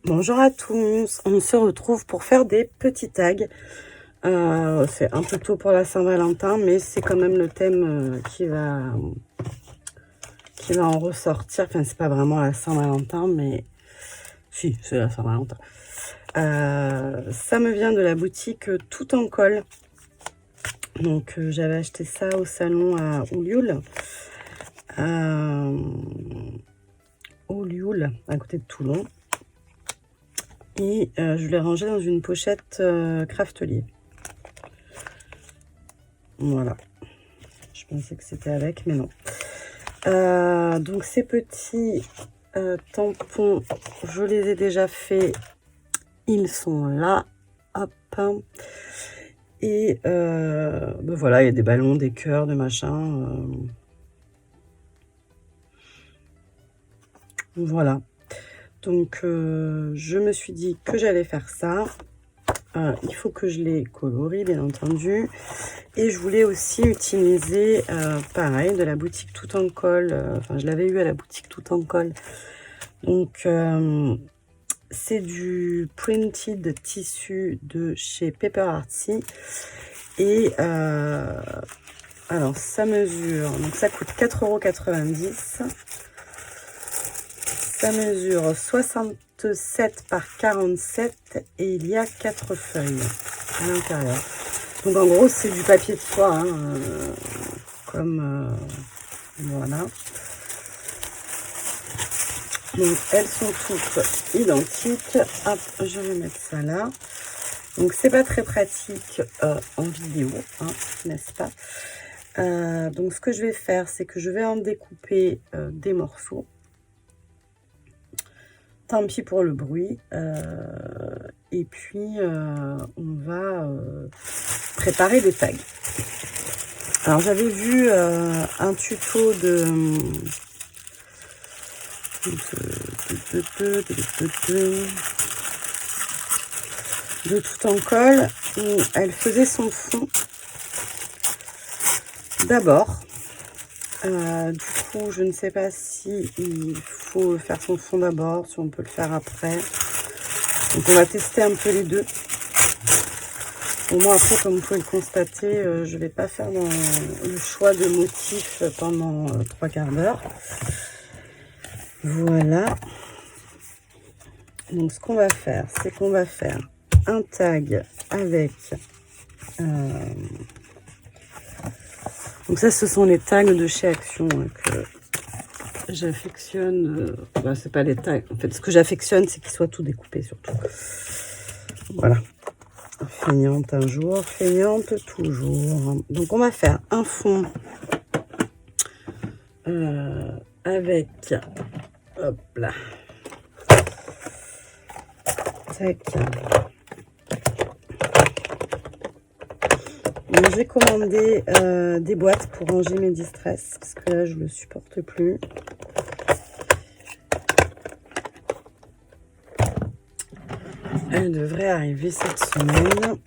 Bonjour à tous, on se retrouve pour faire des petits tags. C'est un peu tôt pour la Saint-Valentin, mais c'est quand même le thème qui va en ressortir. Enfin, c'est pas vraiment la Saint-Valentin, mais si, c'est la Saint-Valentin. Ça me vient de la boutique Tout en Colle. Donc, j'avais acheté ça au salon à Oulioul. Oulioul, à côté de Toulon. Et je l'ai rangé dans une pochette Craftelier. Voilà. Je pensais que c'était avec, mais non. Donc ces petits tampons, je les ai déjà faits. Ils sont là. Hop. Et ben voilà, il y a des ballons, des cœurs, des machins. Voilà. Donc je me suis dit que j'allais faire ça. Il faut que je les colorie, bien entendu. Et je voulais aussi utiliser, pareil, de la boutique Tout en Colle. Enfin, je l'avais eu à la boutique Tout en Colle. Donc, c'est du printed tissu de chez Paper Artsy. Et alors, ça mesure, donc ça coûte 4,90 €. Ça mesure 67 par 47 et il y a 4 feuilles à l'intérieur. Donc en gros c'est du papier de soie, hein, comme voilà. Donc elles sont toutes identiques. Hop, je vais mettre ça là. Donc c'est pas très pratique en vidéo, hein, n'est-ce pas? Donc ce que je vais faire, c'est que je vais en découper des morceaux. Tant pis pour le bruit. Et puis, on va préparer des tags. Alors, j'avais vu un tuto de Tout en Colle où elle faisait son fond d'abord. Du coup, je ne sais pas si il faut faire son fond d'abord, si on peut le faire après. Donc, on va tester un peu les deux. Bon, moi, après, comme vous pouvez le constater, je ne vais pas faire le choix de motifs pendant 3/4 d'heure. Voilà. Donc, ce qu'on va faire, c'est qu'on va faire un tag avec... donc ça, ce sont les tags de chez Action que j'affectionne. Bah, c'est pas les tags. En fait, ce que j'affectionne, c'est qu'ils soient tout découpés, surtout. Voilà. Feignante un jour, feignante toujours. Donc, on va faire un fond avec... Hop là. Tac. Donc, j'ai commandé des boîtes pour ranger mes distress, parce que là, je ne le supporte plus. Elle devrait arriver cette semaine.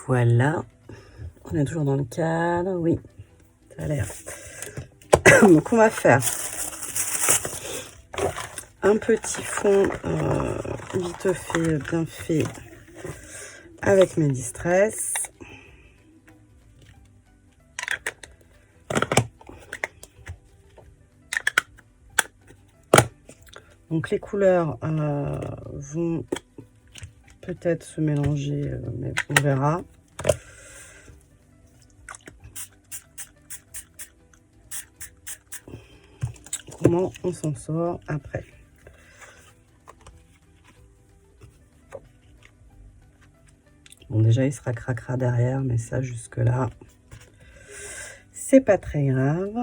Voilà. On est toujours dans le cadre. Oui, ça a l'air. Donc, on va faire un petit fond vite fait, bien fait, avec mes distress. Donc les couleurs vont peut-être se mélanger, mais on verra. Comment on s'en sort après. Bon, déjà il sera cracra derrière, mais ça jusque là c'est pas très grave.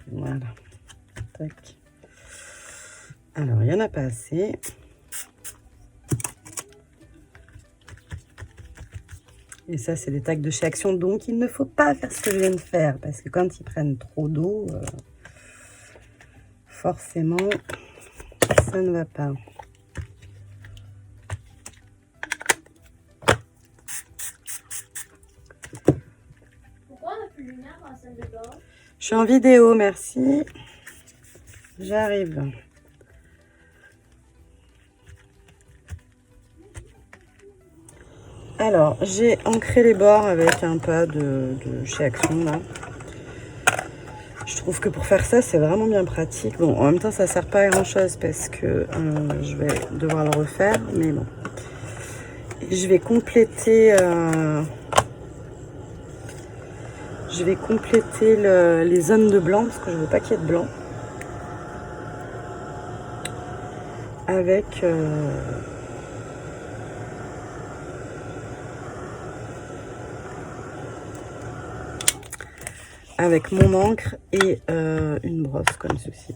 Voilà. Tac. Alors, il n'y en a pas assez. Et ça, c'est des tags de chez Action. Donc, il ne faut pas faire ce que je viens de faire. Parce que quand ils prennent trop d'eau, forcément, ça ne va pas. Pourquoi on n'a plus de lumière dans la salle de bain? Je suis en vidéo, merci. J'arrive. Alors, j'ai ancré les bords avec un pas de chez Action, là. Je trouve que pour faire ça, c'est vraiment bien pratique. Bon, en même temps, ça sert pas à grand-chose parce que je vais devoir le refaire, mais bon. Et je vais compléter... les zones de blanc, parce que je veux pas qu'il y ait de blanc. Avec... avec mon encre et une brosse comme ceci.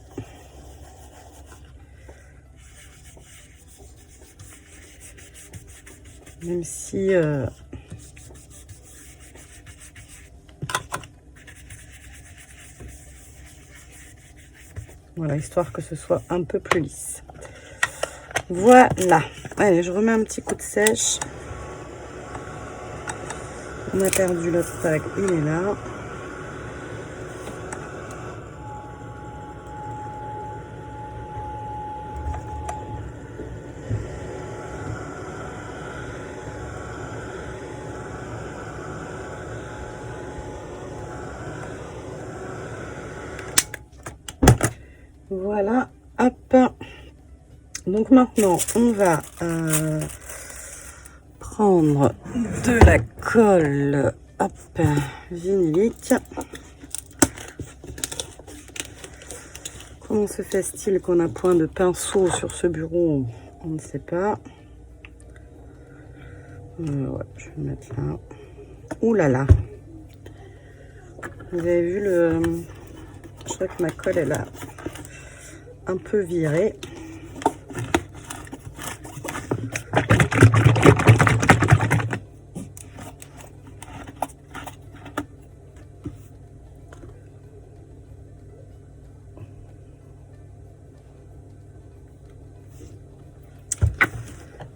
Même si voilà, histoire que ce soit un peu plus lisse. Voilà. Allez, je remets un petit coup de sèche. On a perdu l'autre tag, il est là. Voilà, hop. Donc maintenant, on va prendre de la colle, hop, vinylique. Comment se fait-il qu'on a point de pinceau sur ce bureau? On ne sait pas. Ouais, je vais le mettre là. Ouh là là. Vous avez vu le... Je crois que ma colle, elle a un peu viré.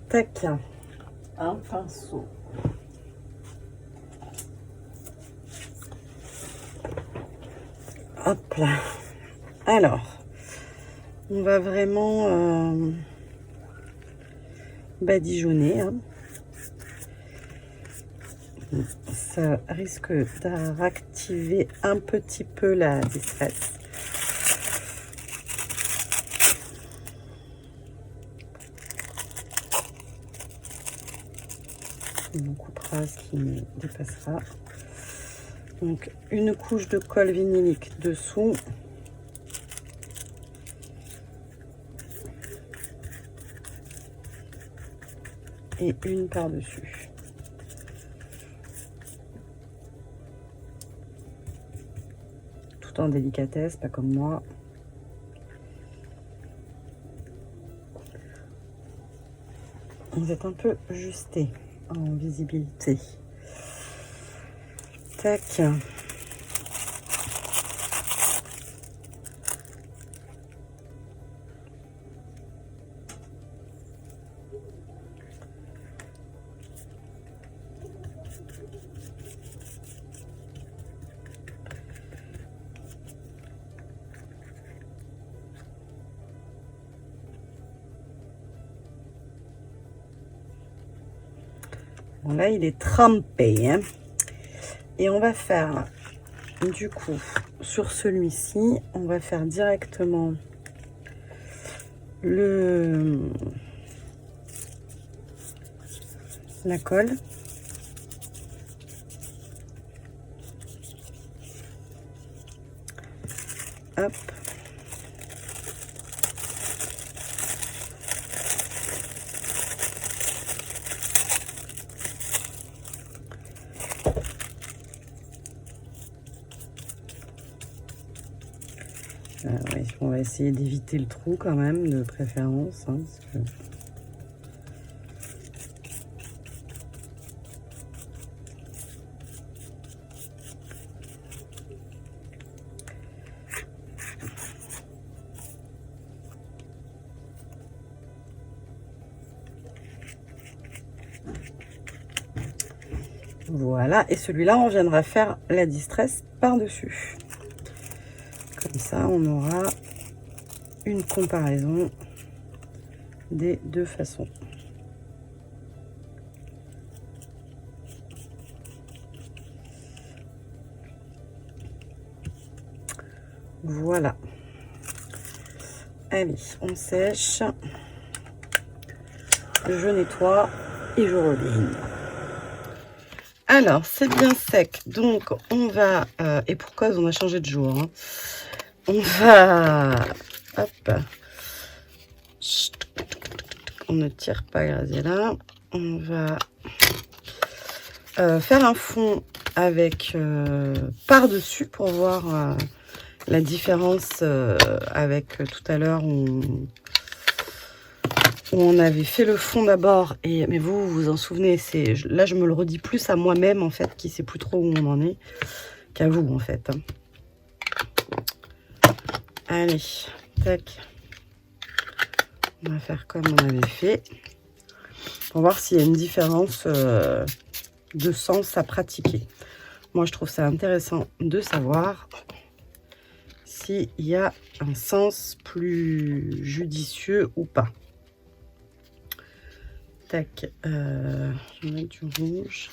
Tac. Un pinceau. Hop là. Alors, on va vraiment badigeonner. Hein. Ça risque de réactiver un petit peu la détresse. On coupera ce qui me dépassera. Donc une couche de colle vinylique dessous. Et une par-dessus. Tout en délicatesse, pas comme moi. Vous êtes un peu ajusté en visibilité. Tac. Bon, là, il est trempé. Hein. Et on va faire, du coup, sur celui-ci, on va faire directement la colle. Hop. Oui, Allez, on va essayer d'éviter le trou quand même, de préférence. Hein, parce que... Voilà, et celui-là, on viendra faire la distress par-dessus. Comme ça, on aura une comparaison des deux façons. Voilà. Allez, on sèche. Je nettoie et je reviens. Alors, c'est bien sec. Donc, on va... et pour cause, on a changé de jour. Hein. On va... Hop. On ne tire pas Graziella. On va faire un fond avec par-dessus pour voir la différence avec tout à l'heure où on avait fait le fond d'abord. Mais vous vous en souvenez, là je me le redis plus à moi-même en fait, qui sait plus trop où on en est, qu'à vous en fait. Allez, tac. On va faire comme on avait fait. Pour voir s'il y a une différence de sens à pratiquer. Moi, je trouve ça intéressant de savoir s'il y a un sens plus judicieux ou pas. Tac. Je vais mettre du rouge.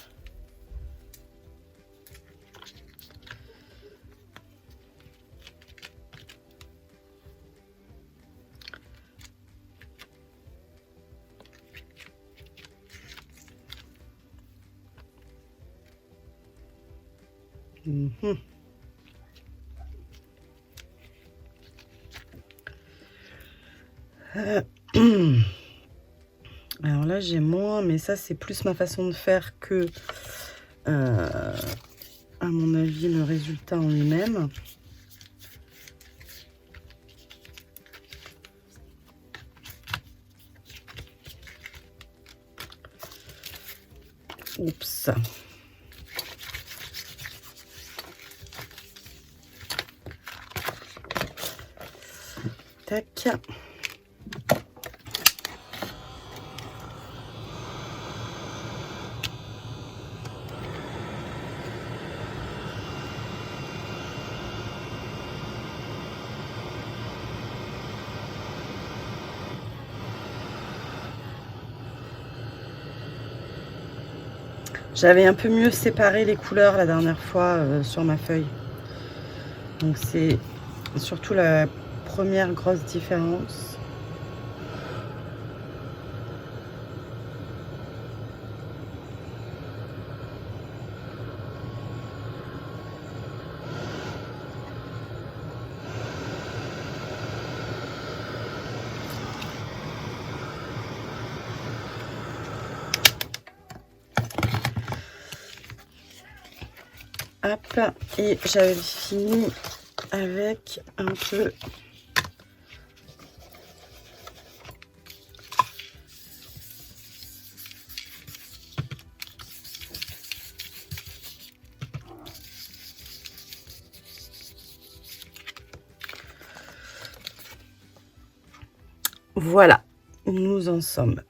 Alors là j'ai moins, mais ça c'est plus ma façon de faire que à mon avis le résultat en lui-même. Oups. Tac. J'avais un peu mieux séparé les couleurs la dernière fois sur ma feuille. Donc c'est surtout la première grosse différence. Hop, et j'avais fini avec un peu voilà, nous en sommes.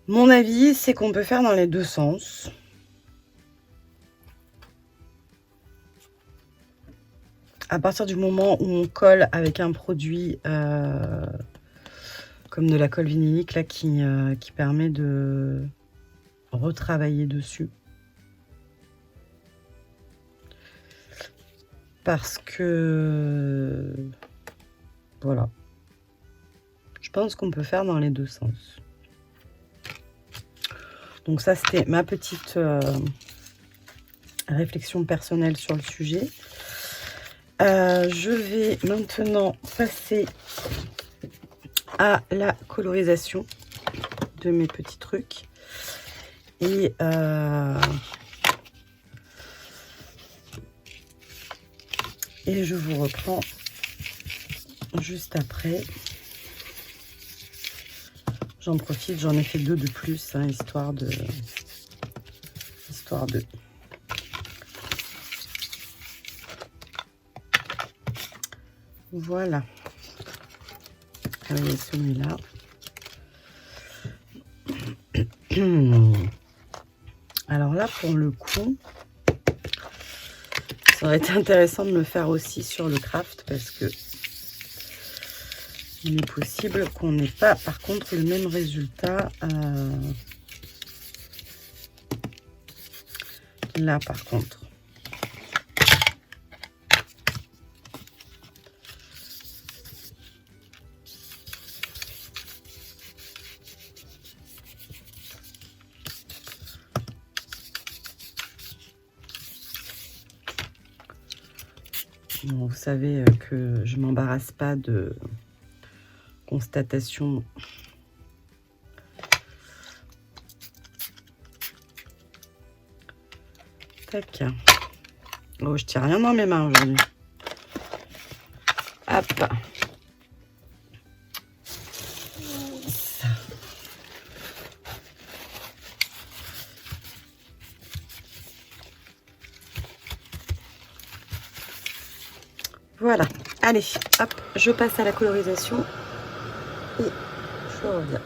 Mon avis, c'est qu'on peut faire dans les deux sens. À partir du moment où on colle avec un produit comme de la colle vinylique là, qui permet de retravailler dessus. Parce que voilà. Je pense qu'on peut faire dans les deux sens. Donc ça, c'était ma petite réflexion personnelle sur le sujet. Je vais maintenant passer à la colorisation de mes petits trucs. Et Et je vous reprends juste après. J'en profite, j'en ai fait 2 de plus, hein, histoire de... Voilà. Vous voyez celui-là. Alors là, pour le coup, ça aurait été intéressant de me faire aussi sur le craft parce que il est possible qu'on n'ait pas, par contre, le même résultat. Là, par contre. Bon, vous savez que je m'embarrasse pas de constatation. Tac. Oh, je tiens rien dans mes mains aujourd'hui. Hop. Ça. Voilà. Allez, hop, je passe à la colorisation et je reviens.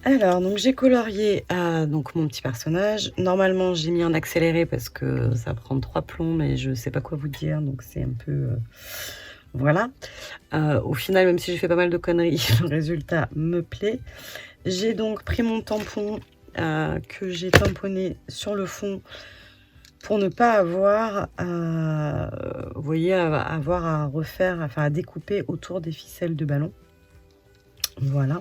Alors, donc j'ai colorié donc mon petit personnage. Normalement, j'ai mis en accéléré parce que ça prend 3 plombs, mais je sais pas quoi vous dire, donc c'est un peu... voilà. Au final, même si j'ai fait pas mal de conneries, le résultat me plaît. J'ai donc pris mon tampon que j'ai tamponné sur le fond pour ne pas avoir, vous voyez, avoir à refaire, enfin à découper autour des ficelles de ballon. Voilà.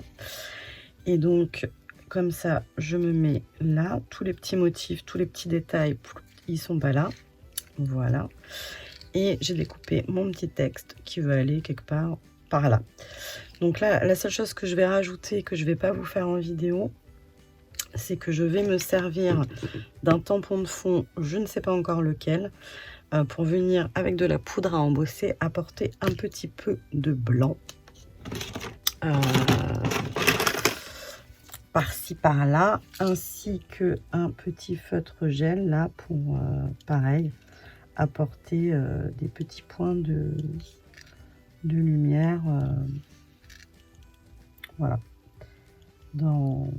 Et donc, comme ça, je me mets là. Tous les petits motifs, tous les petits détails, ils sont pas là. Voilà. Et j'ai découpé mon petit texte qui veut aller quelque part par là. Donc là, la seule chose que je vais rajouter, que je vais pas vous faire en vidéo, c'est que je vais me servir d'un tampon de fond, je ne sais pas encore lequel, pour venir avec de la poudre à embosser, apporter un petit peu de blanc. Par-ci par-là, ainsi que un petit feutre gel là pour pareil apporter des petits points de lumière, voilà, dans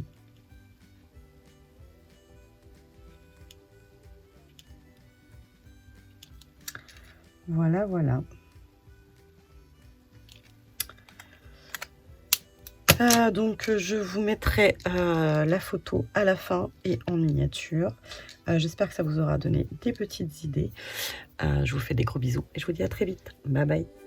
voilà. Donc je vous mettrai la photo à la fin et en miniature. J'espère que ça vous aura donné des petites idées. Je vous fais des gros bisous et je vous dis à très vite. Bye bye.